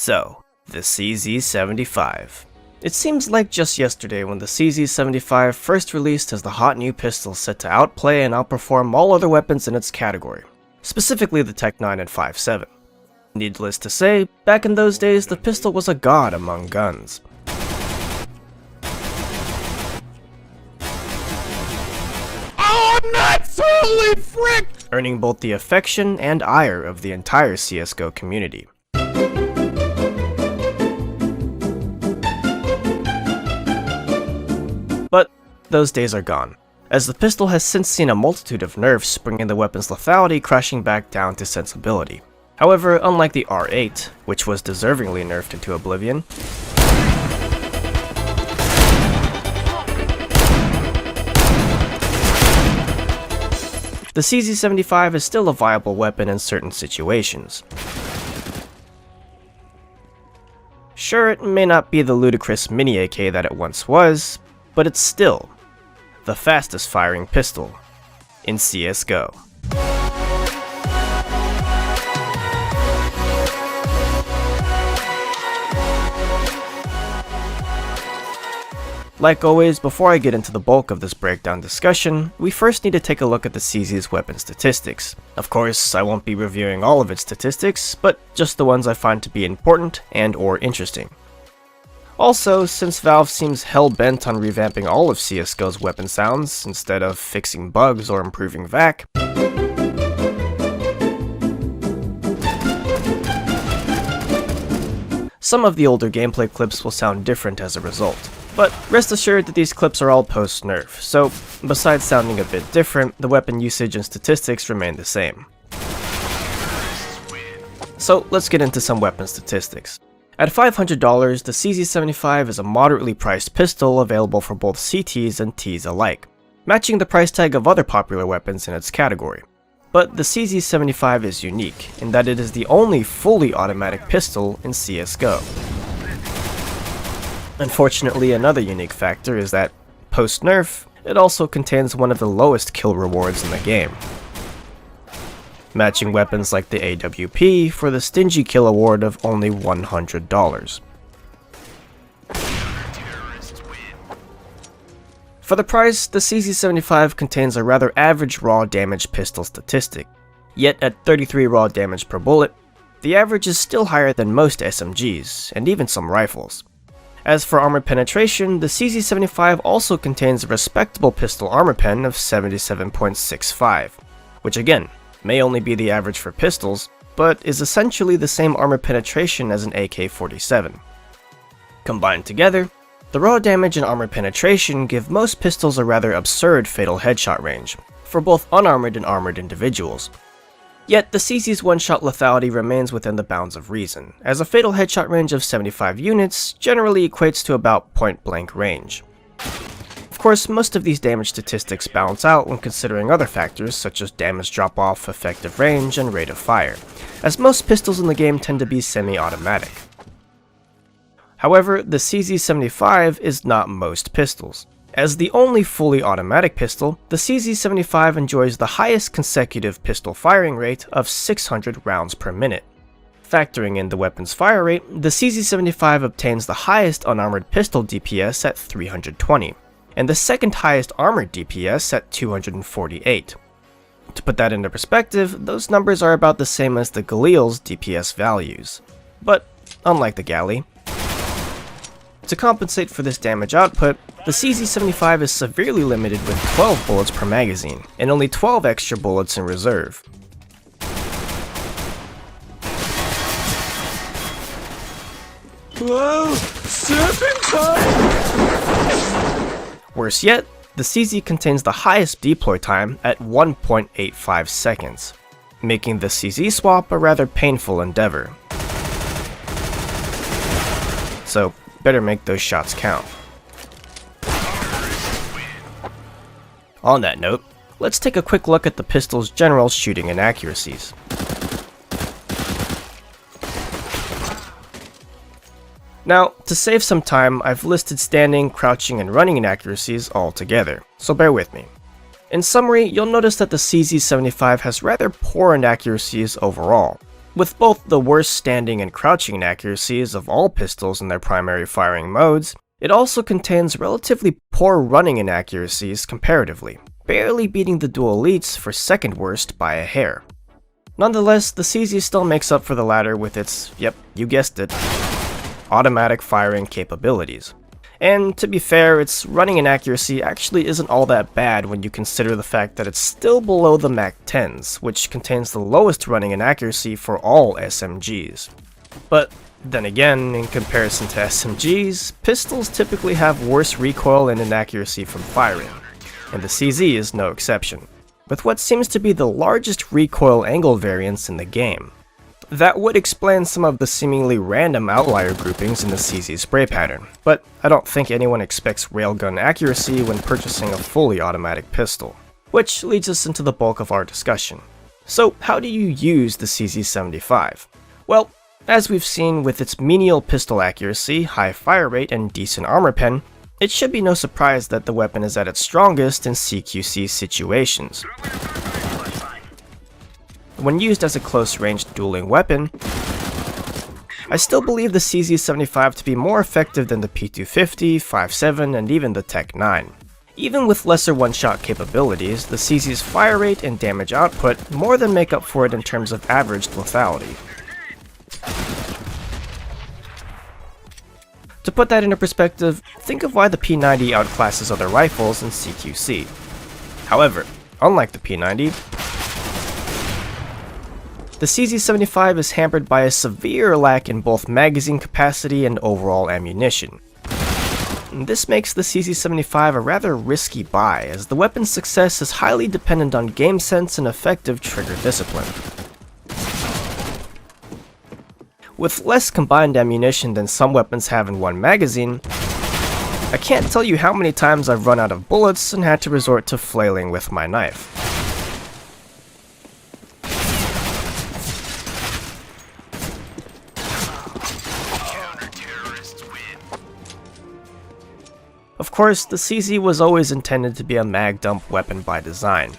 So, the CZ75. It seems like just yesterday when the CZ75 first released as the hot new pistol set to outplay and outperform all other weapons in its category, specifically the Tech 9 and 5.7. Needless to say, back in those days the pistol was a god among guns. Oh, I'm not totally fricked! Earning both the affection and ire of the entire CSGO community. But those days are gone, as the pistol has since seen a multitude of nerfs, bringing the weapon's lethality crashing back down to sensibility. However, unlike the R8, which was deservingly nerfed into oblivion, the CZ75 is still a viable weapon in certain situations. Sure, it may not be the ludicrous mini AK that it once was, but it's still the fastest firing pistol in CSGO. Like always, before I get into the bulk of this breakdown discussion, we first need to take a look at the CZ's weapon statistics. Of course, I won't be reviewing all of its statistics, but just the ones I find to be important and or interesting. Also, since Valve seems hell-bent on revamping all of CSGO's weapon sounds instead of fixing bugs or improving VAC, some of the older gameplay clips will sound different as a result. But rest assured that these clips are all post-nerf, so besides sounding a bit different, the weapon usage and statistics remain the same. So let's get into some weapon statistics. At $500, the CZ75 is a moderately priced pistol available for both CTs and Ts alike, matching the price tag of other popular weapons in its category. But the CZ75 is unique in that it is the only fully automatic pistol in CSGO. Unfortunately, another unique factor is that, post-nerf, it also contains one of the lowest kill rewards in the game, matching weapons like the AWP for the stingy kill award of only $100. For the price, the CZ75 contains a rather average raw damage pistol statistic, yet at 33 raw damage per bullet, the average is still higher than most SMGs, and even some rifles. As for armor penetration, the CZ75 also contains a respectable pistol armor pen of 77.65, which again, may only be the average for pistols, but is essentially the same armor penetration as an AK-47. Combined together, the raw damage and armor penetration give most pistols a rather absurd fatal headshot range, for both unarmored and armored individuals. Yet the CZ's one-shot lethality remains within the bounds of reason, as a fatal headshot range of 75 units generally equates to about point-blank range. Of course, most of these damage statistics balance out when considering other factors such as damage drop-off, effective range, and rate of fire, as most pistols in the game tend to be semi-automatic. However, the CZ75 is not most pistols. As the only fully automatic pistol, the CZ75 enjoys the highest consecutive pistol firing rate of 600 rounds per minute. Factoring in the weapon's fire rate, the CZ75 obtains the highest unarmored pistol DPS at 320, and the second highest armored DPS at 248. To put that into perspective, those numbers are about the same as the Galil's DPS values. But, unlike the Galley, to compensate for this damage output, the CZ75 is severely limited with 12 bullets per magazine, and only 12 extra bullets in reserve. Whoa! Surfing time! Worse yet, the CZ contains the highest deploy time at 1.85 seconds, making the CZ swap a rather painful endeavor. So, better make those shots count. On that note, let's take a quick look at the pistol's general shooting inaccuracies. Now, to save some time, I've listed standing, crouching, and running inaccuracies all together, so bear with me. In summary, you'll notice that the CZ75 has rather poor inaccuracies overall, With both the worst standing and crouching inaccuracies of all pistols in their primary firing modes, it also contains relatively poor running inaccuracies comparatively, barely beating the dual elites for second worst by a hair. Nonetheless, the CZ still makes up for the latter with its, yep, you guessed it, automatic firing capabilities. And to be fair, its running inaccuracy actually isn't all that bad when you consider the fact that it's still below the MAC-10s, which contains the lowest running inaccuracy for all SMGs. But then again, in comparison to SMGs, pistols typically have worse recoil and inaccuracy from firing, and the CZ is no exception, with what seems to be the largest recoil angle variance in the game. That would explain some of the seemingly random outlier groupings in the CZ spray pattern, but I don't think anyone expects railgun accuracy when purchasing a fully automatic pistol. Which leads us into the bulk of our discussion. So how do you use the CZ75? Well, as we've seen with its menial pistol accuracy, high fire rate, and decent armor pen, it should be no surprise that the weapon is at its strongest in CQC situations. When used as a close-range dueling weapon, I still believe the CZ75 to be more effective than the P250, 5.7, and even the Tech 9. Even with lesser one-shot capabilities, the CZ's fire rate and damage output more than make up for it in terms of averaged lethality. To put that into perspective, think of why the P90 outclasses other rifles in CQC. However, unlike the P90, the CZ75 is hampered by a severe lack in both magazine capacity and overall ammunition. This makes the CZ75 a rather risky buy, as the weapon's success is highly dependent on game sense and effective trigger discipline. With less combined ammunition than some weapons have in one magazine, I can't tell you how many times I've run out of bullets and had to resort to flailing with my knife. Of course, the CZ was always intended to be a mag dump weapon by design,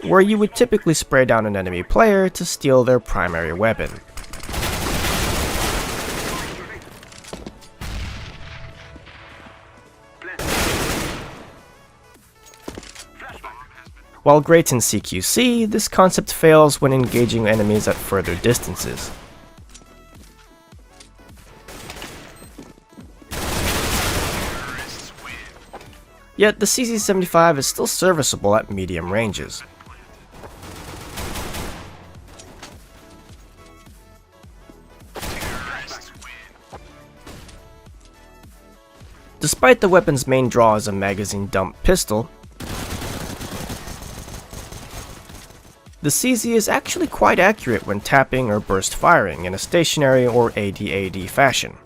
where you would typically spray down an enemy player to steal their primary weapon. While great in CQC, this concept fails when engaging enemies at further distances. Yet the CZ75 is still serviceable at medium ranges. Despite the weapon's main draw as a magazine dump pistol, the CZ is actually quite accurate when tapping or burst firing in a stationary or AD-AD fashion.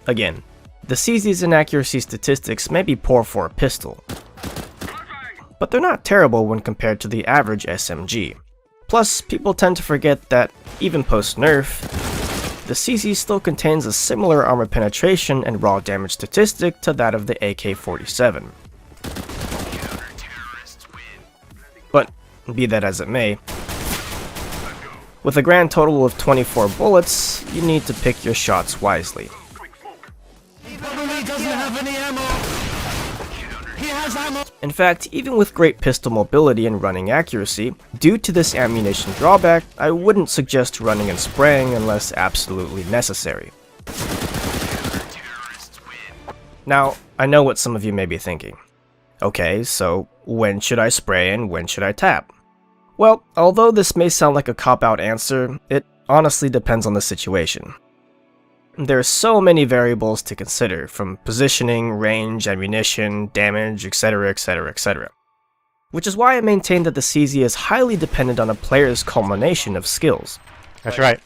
Again, the CZ's inaccuracy statistics may be poor for a pistol, but they're not terrible when compared to the average SMG. Plus, people tend to forget that, even post-nerf, the CZ still contains a similar armor penetration and raw damage statistic to that of the AK-47. But, be that as it may, with a grand total of 24 bullets, you need to pick your shots wisely. In fact, even with great pistol mobility and running accuracy, due to this ammunition drawback, I wouldn't suggest running and spraying unless absolutely necessary. Now, I know what some of you may be thinking. Okay, so when should I spray and when should I tap? Well, although this may sound like a cop-out answer, it honestly depends on the situation. There are so many variables to consider, from positioning, range, ammunition, damage, etc, etc, etc. Which is why I maintain that the CZ is highly dependent on a player's culmination of skills. That's right.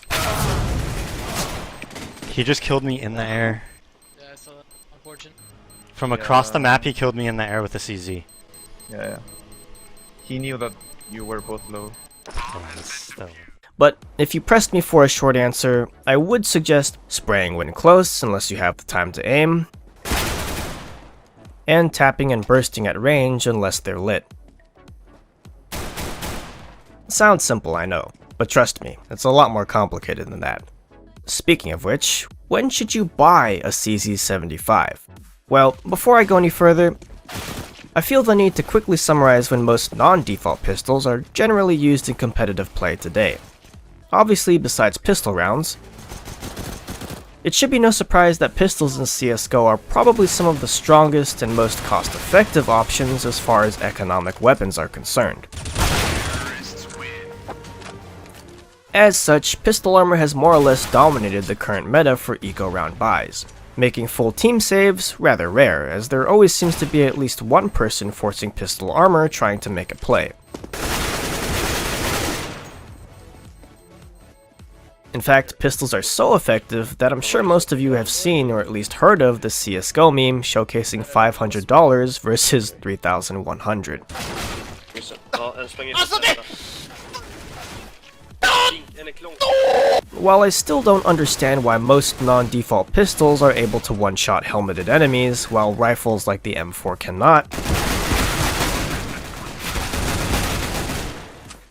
He just killed me in the air. Yeah, I saw that. Unfortunate. From across the map, he killed me in the air with the CZ. Yeah. He knew that you were both low. But if you pressed me for a short answer, I would suggest spraying when close unless you have the time to aim, and tapping and bursting at range unless they're lit. Sounds simple, I know, but trust me, it's a lot more complicated than that. Speaking of which, when should you buy a CZ75? Well, before I go any further, I feel the need to quickly summarize when most non-default pistols are generally used in competitive play today. Obviously, besides pistol rounds, it should be no surprise that pistols in CSGO are probably some of the strongest and most cost-effective options as far as economic weapons are concerned. As such, pistol armor has more or less dominated the current meta for eco-round buys, making full team saves rather rare, as there always seems to be at least one person forcing pistol armor trying to make a play. In fact, pistols are so effective that I'm sure most of you have seen or at least heard of the CSGO meme showcasing $500 versus 3,100. While I still don't understand why most non-default pistols are able to one-shot helmeted enemies, while rifles like the M4 cannot,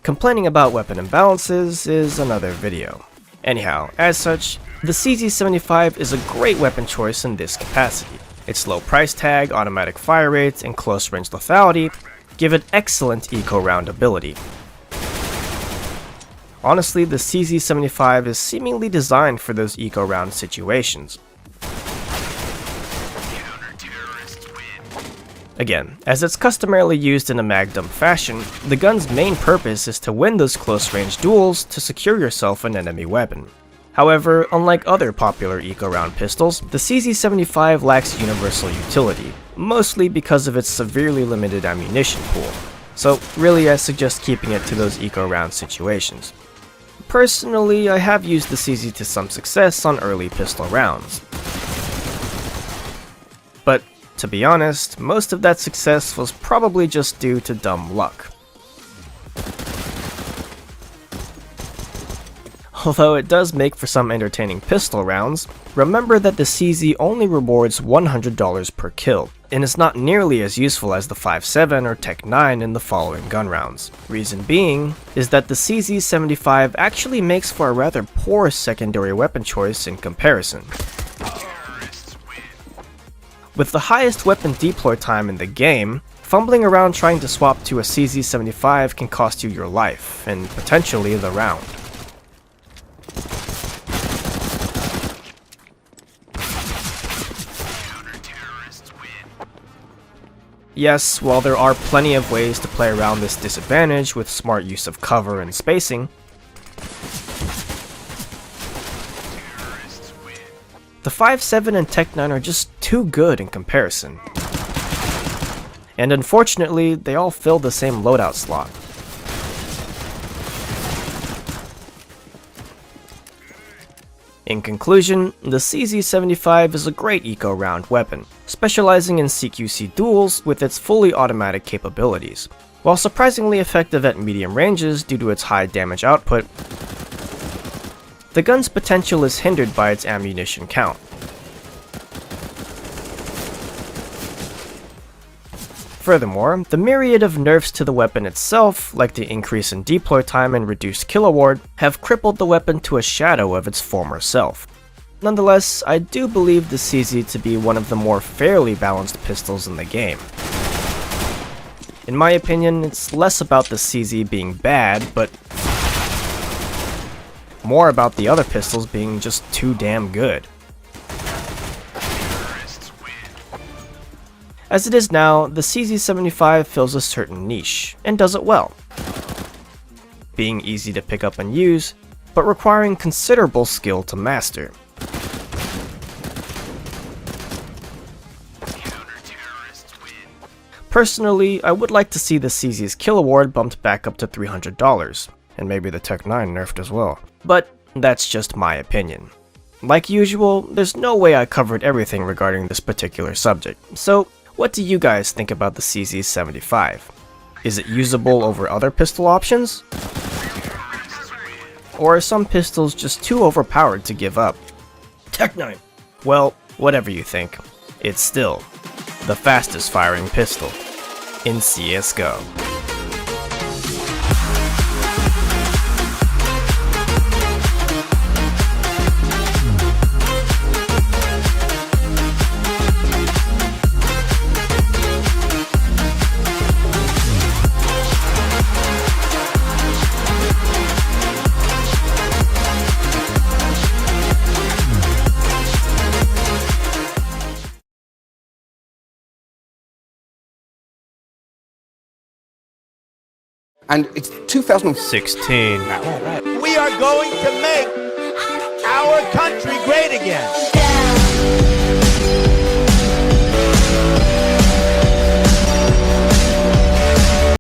complaining about weapon imbalances is another video. Anyhow, as such, the CZ75 is a great weapon choice in this capacity. Its low price tag, automatic fire rates, and close range lethality give it excellent eco-round ability. Honestly, the CZ75 is seemingly designed for those eco-round situations. Again, as it's customarily used in a mag-dump fashion, the gun's main purpose is to win those close-range duels to secure yourself an enemy weapon. However, unlike other popular eco-round pistols, the CZ75 lacks universal utility, mostly because of its severely limited ammunition pool. So really I suggest keeping it to those eco-round situations. Personally, I have used the CZ to some success on early pistol rounds. But to be honest, most of that success was probably just due to dumb luck. Although it does make for some entertaining pistol rounds, remember that the CZ only rewards $100 per kill, and is not nearly as useful as the 5.7 or Tech 9 in the following gun rounds. Reason being is that the CZ75 actually makes for a rather poor secondary weapon choice in comparison. With the highest weapon deploy time in the game, fumbling around trying to swap to a CZ75 can cost you your life, and potentially the round. Yes, while there are plenty of ways to play around this disadvantage with smart use of cover and spacing, the 5.7 and Tech 9 are just too good in comparison. And unfortunately, they all fill the same loadout slot. In conclusion, the CZ75 is a great eco-round weapon, specializing in CQC duels with its fully automatic capabilities. While surprisingly effective at medium ranges due to its high damage output, the gun's potential is hindered by its ammunition count. Furthermore, the myriad of nerfs to the weapon itself, like the increase in deploy time and reduced kill award, have crippled the weapon to a shadow of its former self. Nonetheless, I do believe the CZ to be one of the more fairly balanced pistols in the game. In my opinion, it's less about the CZ being bad, but more about the other pistols being just too damn good. As it is now, the CZ75 fills a certain niche, and does it well. Being easy to pick up and use, but requiring considerable skill to master. Personally, I would like to see the CZ's kill award bumped back up to $300, and maybe the Tech 9 nerfed as well. But that's just my opinion. Like usual, there's no way I covered everything regarding this particular subject, so what do you guys think about the CZ75? Is it usable over other pistol options? Or are some pistols just too overpowered to give up? Tech 9! Well, whatever you think, it's still the fastest firing pistol in CSGO. And it's 2016 16. now. We are going to make our country great again.